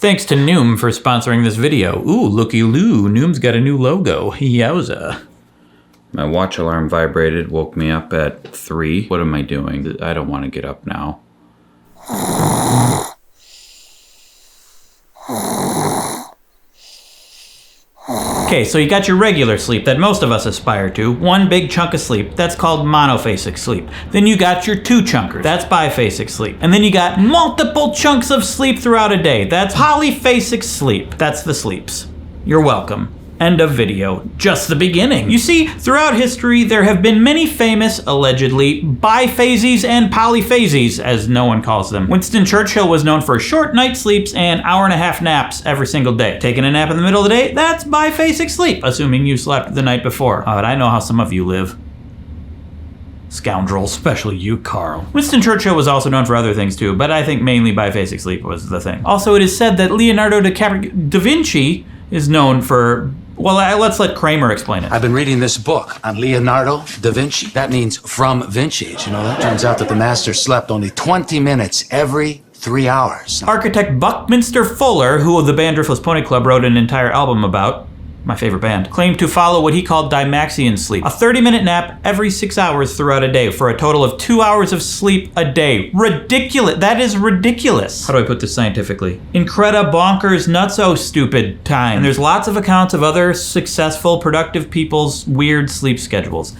Thanks to Noom for sponsoring this video. Ooh, looky-loo, Noom's got a new logo. Yowza. My watch alarm vibrated, woke me up at 3. What am I doing? I don't want to get up now. Okay, so you got your regular sleep that most of us aspire to, one big chunk of sleep, that's called monophasic sleep. Then you got your 2 chunkers, that's biphasic sleep. And then you got multiple chunks of sleep throughout a day, that's polyphasic sleep. That's the sleeps. You're welcome. End of video. Just the beginning. You see, throughout history, there have been many famous, allegedly, biphases and polyphases, as no one calls them. Winston Churchill was known for short night sleeps and hour-and-a-half naps every single day. Taking a nap in the middle of the day, that's biphasic sleep, assuming you slept the night before. But I know how some of you live. Scoundrels, especially you, Carl. Winston Churchill was also known for other things too, but I think mainly biphasic sleep was the thing. Also, it is said that Leonardo da Vinci is known for... Well, let's let Kramer explain it. I've been reading this book on Leonardo da Vinci. That means from Vinci. You know that? Turns out that the master slept only 20 minutes every 3 hours. Architect Buckminster Fuller, who the band Driftless Pony Club wrote an entire album about, my favorite band, claimed to follow what he called Dymaxion sleep, a 30-minute nap every 6 hours throughout a day for a total of 2 hours of sleep a day. Ridiculous. That is ridiculous. How do I put this scientifically? Incredible bonkers nutso stupid time. And there's lots of accounts of other successful, productive people's weird sleep schedules.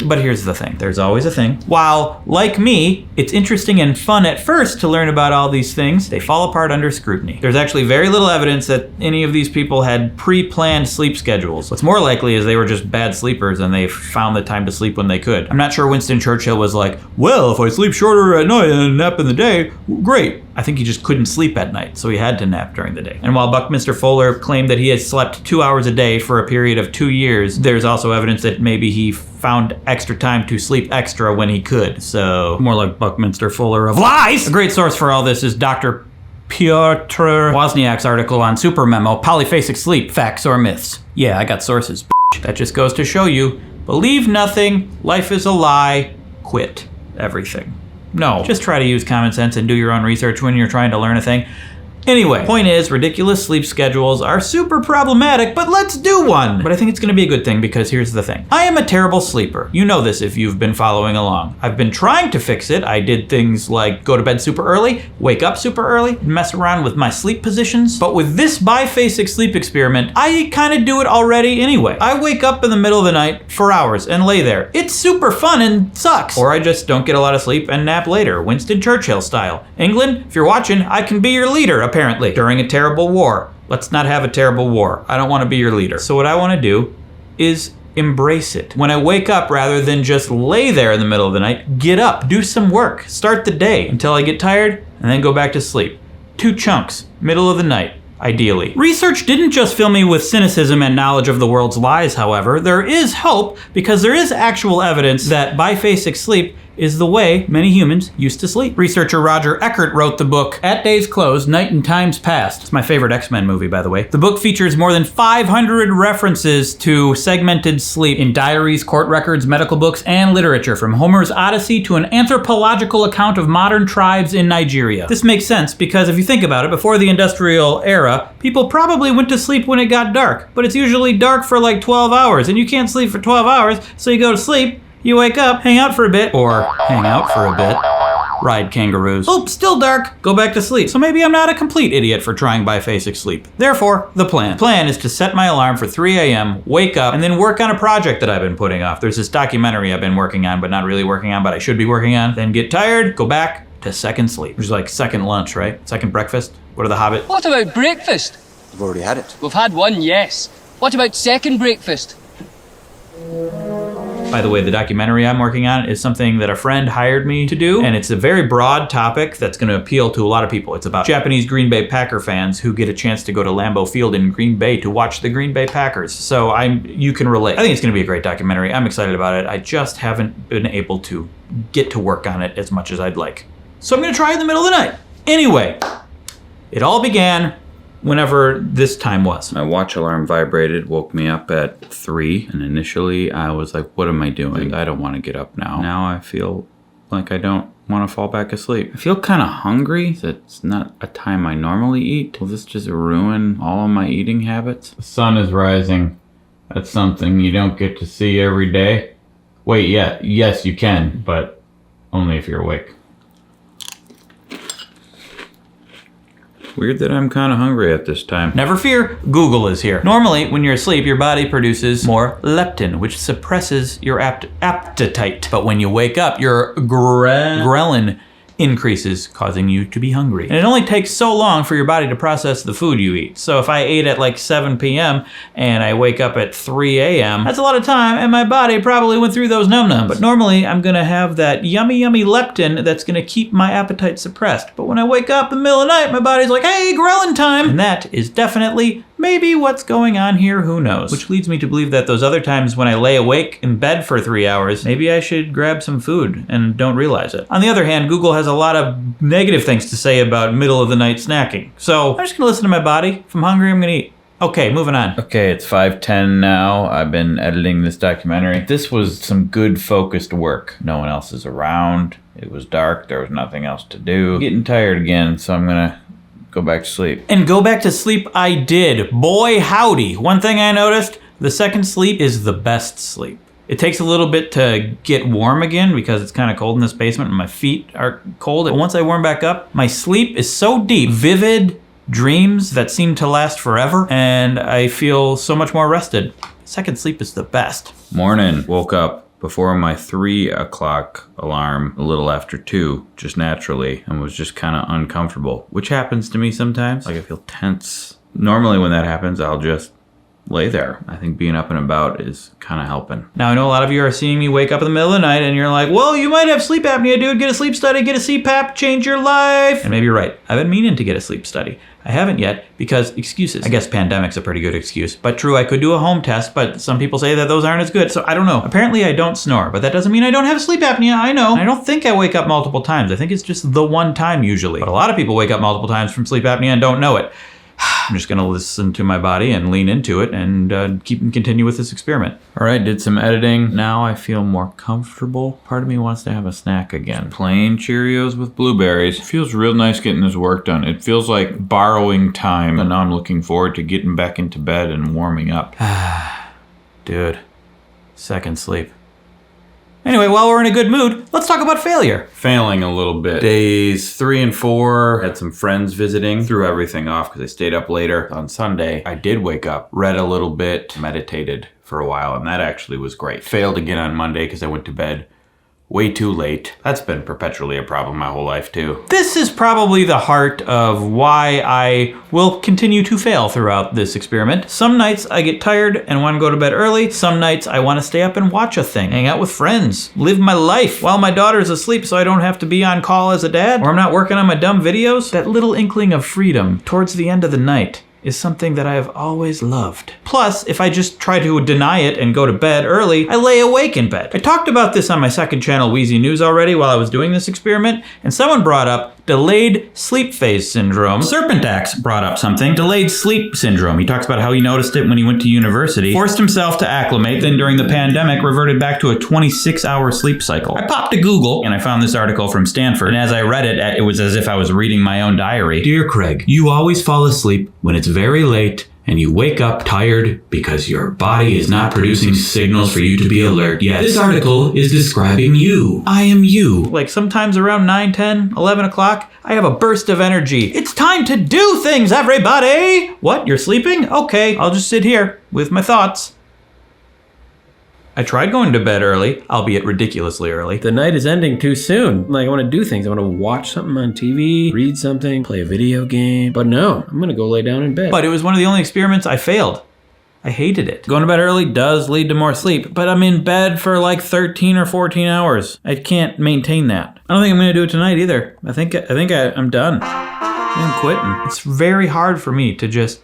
But here's the thing. There's always a thing. While, like me, it's interesting and fun at first to learn about all these things, they fall apart under scrutiny. There's actually very little evidence that any of these people had pre-planned sleep schedules. What's more likely is they were just bad sleepers and they found the time to sleep when they could. I'm not sure Winston Churchill was like, well, if I sleep shorter at night and nap in the day, great. I think he just couldn't sleep at night, so he had to nap during the day. And while Buckminster Fuller claimed that he had slept 2 hours a day for a period of 2 years, there's also evidence that maybe he found extra time to sleep extra when he could. So, more like Buckminster Fuller of lies! A great source for all this is Dr. Piotr Wozniak's article on Super Memo, Polyphasic Sleep, Facts or Myths. Yeah, I got sources, That just goes to show you, believe nothing, life is a lie, quit everything. No, just try to use common sense and do your own research when you're trying to learn a thing. Anyway, point is, ridiculous sleep schedules are super problematic, but let's do one! But I think it's gonna be a good thing because here's the thing. I am a terrible sleeper. You know this if you've been following along. I've been trying to fix it. I did things like go to bed super early, wake up super early, mess around with my sleep positions. But with this biphasic sleep experiment, I kinda do it already anyway. I wake up in the middle of the night for hours and lay there. It's super fun and sucks. Or I just don't get a lot of sleep and nap later, Winston Churchill style. England, if you're watching, I can be your leader, apparently, during a terrible war. Let's not have a terrible war. I don't want to be your leader. So what I want to do is embrace it. When I wake up, rather than just lay there in the middle of the night, get up, do some work, start the day until I get tired, and then go back to sleep. 2 chunks, middle of the night, ideally. Research didn't just fill me with cynicism and knowledge of the world's lies, however. There is hope because there is actual evidence that biphasic sleep is the way many humans used to sleep. Researcher Roger Eckert wrote the book At Day's Close, Night and Times Past. It's my favorite X-Men movie, by the way. The book features more than 500 references to segmented sleep in diaries, court records, medical books, and literature, from Homer's Odyssey to an anthropological account of modern tribes in Nigeria. This makes sense because if you think about it, before the industrial era, people probably went to sleep when it got dark, but it's usually dark for like 12 hours, and you can't sleep for 12 hours, so you go to sleep, you wake up, hang out for a bit, or hang out for a bit, ride kangaroos. Oops, still dark, go back to sleep. So maybe I'm not a complete idiot for trying biphasic sleep. Therefore, the plan. The plan is to set my alarm for 3 a.m., wake up, and then work on a project that I've been putting off. There's this documentary I've been working on, but not really working on, but I should be working on. Then get tired, go back to second sleep. Which is like second lunch, right? Second breakfast. What are the Hobbit? What about breakfast? We've already had it. We've had one, yes. What about second breakfast? By the way, the documentary I'm working on is something that a friend hired me to do, and it's a very broad topic that's going to appeal to a lot of people. It's about Japanese Green Bay Packer fans who get a chance to go to Lambeau Field in Green Bay to watch the Green Bay Packers. So you can relate. I think it's going to be a great documentary. I'm excited about it. I just haven't been able to get to work on it as much as I'd like. So I'm going to try in the middle of the night. Anyway, it all began whenever this time was. My watch alarm vibrated, woke me up at 3, and initially I was like, what am I doing? I don't want to get up now. Now I feel like I don't want to fall back asleep. I feel kind of hungry. It's not a time I normally eat. Will this just ruin all of my eating habits? The sun is rising. That's something you don't get to see every day. Wait, yes you can, but only if you're awake. Weird that I'm kind of hungry at this time. Never fear, Google is here. Normally, when you're asleep, your body produces more leptin, which suppresses your appetite. But when you wake up, your ghrelin increases, causing you to be hungry. And it only takes so long for your body to process the food you eat. So if I ate at like 7 p.m. and I wake up at 3 a.m., that's a lot of time, and my body probably went through those num-nums. But normally, I'm gonna have that yummy leptin that's gonna keep my appetite suppressed. But when I wake up in the middle of the night, my body's like, hey, ghrelin time! And that is definitely maybe what's going on here, who knows? Which leads me to believe that those other times when I lay awake in bed for 3 hours, maybe I should grab some food and don't realize it. On the other hand, Google has a lot of negative things to say about middle of the night snacking. So I'm just gonna listen to my body. If I'm hungry, I'm gonna eat. Okay, moving on. Okay, it's 5:10 now. I've been editing this documentary. This was some good focused work. No one else is around. It was dark. There was nothing else to do. I'm getting tired again, so I'm gonna go back to sleep. And go back to sleep I did. Boy, howdy. One thing I noticed, the second sleep is the best sleep. It takes a little bit to get warm again because it's kind of cold in this basement and my feet are cold. And once I warm back up, my sleep is so deep, vivid dreams that seem to last forever, and I feel so much more rested. Second sleep is the best. Morning. Woke up before my 3 o'clock alarm, a little after 2, just naturally, and was just kind of uncomfortable, which happens to me sometimes. Like I feel tense. Normally when that happens, I'll just lay there. I think being up and about is kind of helping. Now I know a lot of you are seeing me wake up in the middle of the night and you're like, well, you might have sleep apnea, dude. Get a sleep study, get a CPAP, change your life. And maybe you're right. I've been meaning to get a sleep study. I haven't yet because excuses. I guess pandemic's a pretty good excuse. But true, I could do a home test, but some people say that those aren't as good. So I don't know. Apparently I don't snore, but that doesn't mean I don't have sleep apnea. I know. And I don't think I wake up multiple times. I think it's just the one time usually. But a lot of people wake up multiple times from sleep apnea and don't know it. I'm just gonna listen to my body and lean into it and continue with this experiment. All right, did some editing. Now I feel more comfortable. Part of me wants to have a snack again. Plain Cheerios with blueberries. It feels real nice getting this work done. It feels like borrowing time, and now I'm looking forward to getting back into bed and warming up. Dude, second sleep. Anyway, while we're in a good mood, let's talk about failure. Failing a little bit. Days 3 and 4, had some friends visiting, threw everything off because I stayed up later. On Sunday, I did wake up, read a little bit, meditated for a while, and that actually was great. Failed again on Monday because I went to bed way too late. That's been perpetually a problem my whole life too. This is probably the heart of why I will continue to fail throughout this experiment. Some nights I get tired and want to go to bed early. Some nights I want to stay up and watch a thing, hang out with friends, live my life while my daughter's asleep so I don't have to be on call as a dad, or I'm not working on my dumb videos. That little inkling of freedom towards the end of the night is something that I have always loved. Plus, if I just try to deny it and go to bed early, I lay awake in bed. I talked about this on my second channel, Wheezy News, already while I was doing this experiment, and someone brought up delayed sleep phase syndrome. Serpentax brought up something, delayed sleep syndrome. He talks about how he noticed it when he went to university, forced himself to acclimate, then during the pandemic reverted back to a 26-hour sleep cycle. I popped to Google and I found this article from Stanford, and as I read it, it was as if I was reading my own diary. Dear Craig, you always fall asleep when it's very late and you wake up tired because your body is not producing signals for you to be alert yet. This article is describing you. I am you. Like sometimes around 9, 10, 11 o'clock, I have a burst of energy. It's time to do things, everybody! What, you're sleeping? Okay, I'll just sit here with my thoughts. I tried going to bed early, albeit ridiculously early. The night is ending too soon. Like, I want to do things. I want to watch something on TV, read something, play a video game. But no, I'm going to go lay down in bed. But it was one of the only experiments I failed. I hated it. Going to bed early does lead to more sleep, but I'm in bed for like 13 or 14 hours. I can't maintain that. I don't think I'm going to do it tonight either. I think I'm done. I'm quitting. It's very hard for me to just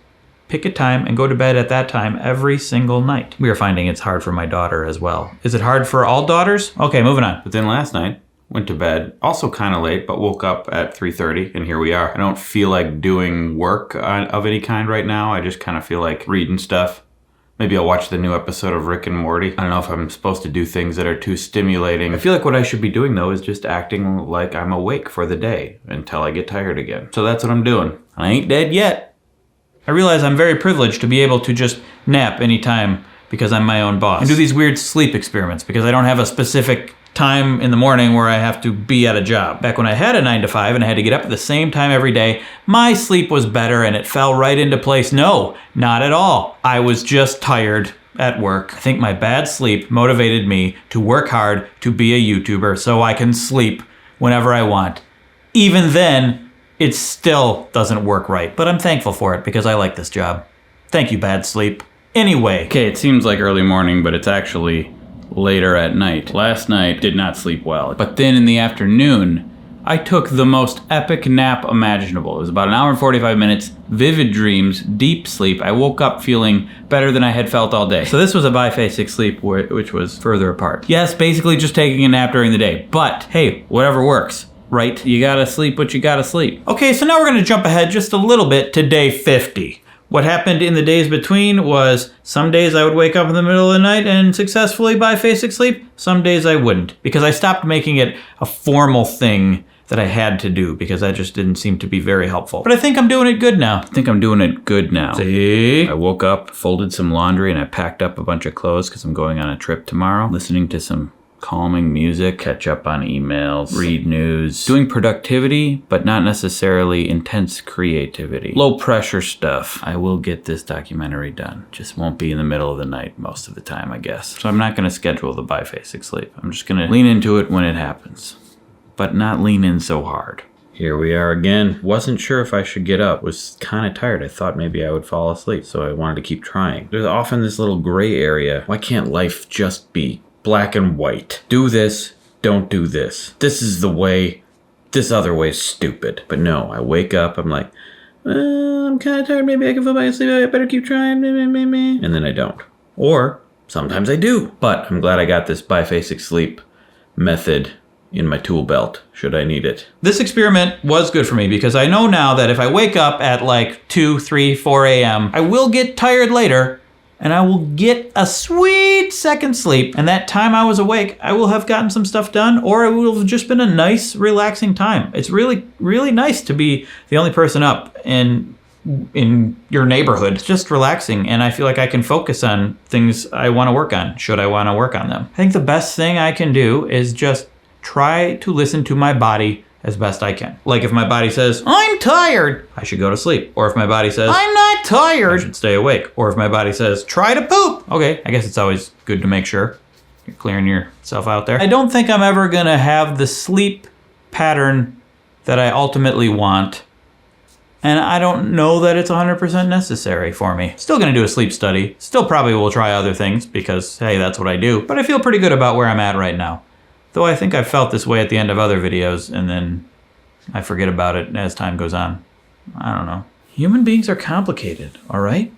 pick a time and go to bed at that time every single night. We are finding it's hard for my daughter as well. Is it hard for all daughters? Okay, moving on. But then last night, went to bed, also kind of late, but woke up at 3:30, and here we are. I don't feel like doing work of any kind right now. I just kind of feel like reading stuff, Maybe I'll watch the new episode of Rick and Morty. I don't know if I'm supposed to do things that are too stimulating. I feel like what I should be doing, though, is just acting like I'm awake for the day until I get tired again. So that's what I'm doing. I ain't dead yet. I realize I'm very privileged to be able to just nap anytime because I'm my own boss. And do these weird sleep experiments because I don't have a specific time in the morning where I have to be at a job. Back when I had a 9 to 5 and I had to get up at the same time every day, my sleep was better and it fell right into place. No, not at all. I was just tired at work. I think my bad sleep motivated me to work hard to be a YouTuber so I can sleep whenever I want. Even then, it still doesn't work right, but I'm thankful for it because I like this job. Thank you, bad sleep. Anyway. Okay, it seems like early morning, but it's actually later at night. Last night, did not sleep well. But then in the afternoon, I took the most epic nap imaginable. It was about an hour and 45 minutes, vivid dreams, deep sleep. I woke up feeling better than I had felt all day. So this was a biphasic sleep, which was further apart. Yes, basically just taking a nap during the day. But hey, whatever works, right? You gotta sleep what you gotta sleep. Okay, so now we're gonna jump ahead just a little bit to day 50. What happened in the days between was some days I would wake up in the middle of the night and successfully biphasic sleep. Some days I wouldn't because I stopped making it a formal thing that I had to do because that just didn't seem to be very helpful. But I think I'm doing it good now. See? I woke up, folded some laundry, and I packed up a bunch of clothes because I'm going on a trip tomorrow. Listening to some calming music, catch up on emails, read news, doing productivity, but not necessarily intense creativity. Low pressure stuff. I will get this documentary done. Just won't be in the middle of the night most of the time, I guess. So I'm not gonna schedule the biphasic sleep. I'm just gonna lean into it when it happens, but not lean in so hard. Here we are again. Wasn't sure if I should get up. Was kind of tired. I thought maybe I would fall asleep, so I wanted to keep trying. There's often this little gray area. Why can't life just be black and white? Do this, don't do this. This is the way, this other way is stupid. But no, I wake up, I'm like, I'm kind of tired, maybe I can fall back asleep, I better keep trying, and then I don't. Or sometimes I do. But I'm glad I got this biphasic sleep method in my tool belt, should I need it. This experiment was good for me because I know now that if I wake up at like 2, 3, 4 a.m., I will get tired later, and I will get a sweet second sleep. And that time I was awake, I will have gotten some stuff done, or it will have just been a nice, relaxing time. It's really, really nice to be the only person up in your neighborhood. It's just relaxing, and I feel like I can focus on things I want to work on, should I want to work on them. I think the best thing I can do is just try to listen to my body as best I can. Like if my body says, I'm tired, I should go to sleep. Or if my body says, I'm not tired, I should stay awake. Or if my body says, try to poop. Okay, I guess it's always good to make sure you're clearing yourself out there. I don't think I'm ever gonna have the sleep pattern that I ultimately want. And I don't know that it's 100% necessary for me. Still gonna do a sleep study. Still probably will try other things because, hey, that's what I do. But I feel pretty good about where I'm at right now. Though I think I've felt this way at the end of other videos, and then I forget about it as time goes on. I don't know. Human beings are complicated, all right?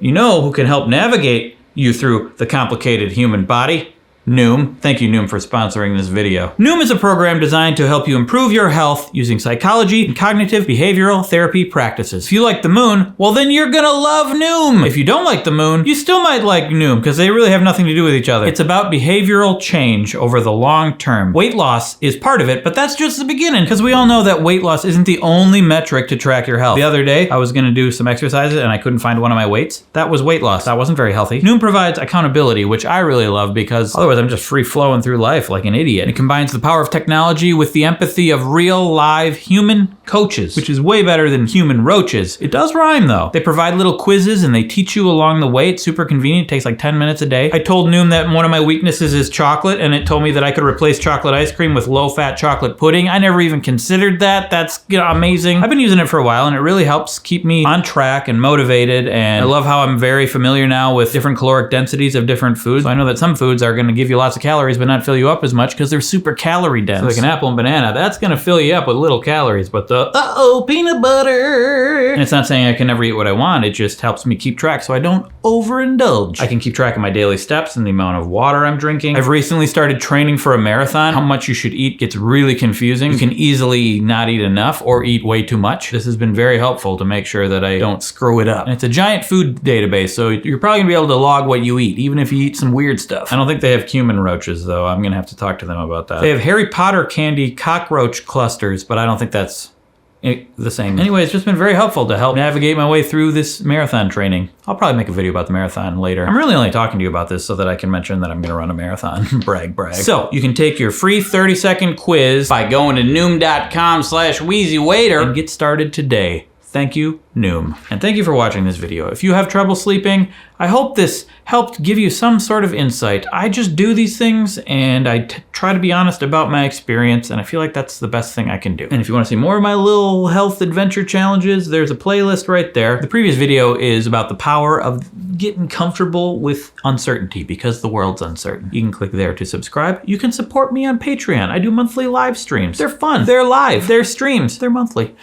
You know who can help navigate you through the complicated human body? Noom. Thank you, Noom, for sponsoring this video. Noom is a program designed to help you improve your health using psychology and cognitive behavioral therapy practices. If you like the moon, well then you're gonna love Noom. If you don't like the moon, you still might like Noom because they really have nothing to do with each other. It's about behavioral change over the long term. Weight loss is part of it, but that's just the beginning because we all know that weight loss isn't the only metric to track your health. The other day, I was gonna do some exercises and I couldn't find one of my weights. That was weight loss. That wasn't very healthy. Noom provides accountability, which I really love because otherwise I'm just free flowing through life like an idiot. It combines the power of technology with the empathy of real, live, human coaches, which is way better than human roaches. It does rhyme though. They provide little quizzes and they teach you along the way. It's super convenient. It takes like 10 minutes a day. I told Noom that one of my weaknesses is chocolate, and it told me that I could replace chocolate ice cream with low-fat chocolate pudding. I never even considered that. That's amazing. I've been using it for a while, and it really helps keep me on track and motivated, and I love how I'm very familiar now with different caloric densities of different foods. So I know that some foods are going to give you lots of calories but not fill you up as much because they're super calorie dense. So like an apple and banana, that's going to fill you up with little calories, but the peanut butter. And it's not saying I can never eat what I want, it just helps me keep track so I don't overindulge. I can keep track of my daily steps and the amount of water I'm drinking. I've recently started training for a marathon. How much you should eat gets really confusing. You can easily not eat enough or eat way too much. This has been very helpful to make sure that I don't screw it up. And it's a giant food database, so you're probably gonna be able to log what you eat, even if you eat some weird stuff. I don't think they have cumin roaches though. I'm gonna have to talk to them about that. They have Harry Potter candy cockroach clusters, but I don't think that's the same. Anyway, it's just been very helpful to help navigate my way through this marathon training. I'll probably make a video about the marathon later. I'm really only talking to you about this so that I can mention that I'm gonna run a marathon. Brag, brag. So you can take your free 30-second quiz by going to noom.com/WheezyWaiter and get started today. Thank you, Noom. And thank you for watching this video. If you have trouble sleeping, I hope this helped give you some sort of insight. I just do these things and I try to be honest about my experience, and I feel like that's the best thing I can do. And if you want to see more of my little health adventure challenges, there's a playlist right there. The previous video is about the power of getting comfortable with uncertainty because the world's uncertain. You can click there to subscribe. You can support me on Patreon. I do monthly live streams. They're fun. They're live. They're streams. They're monthly.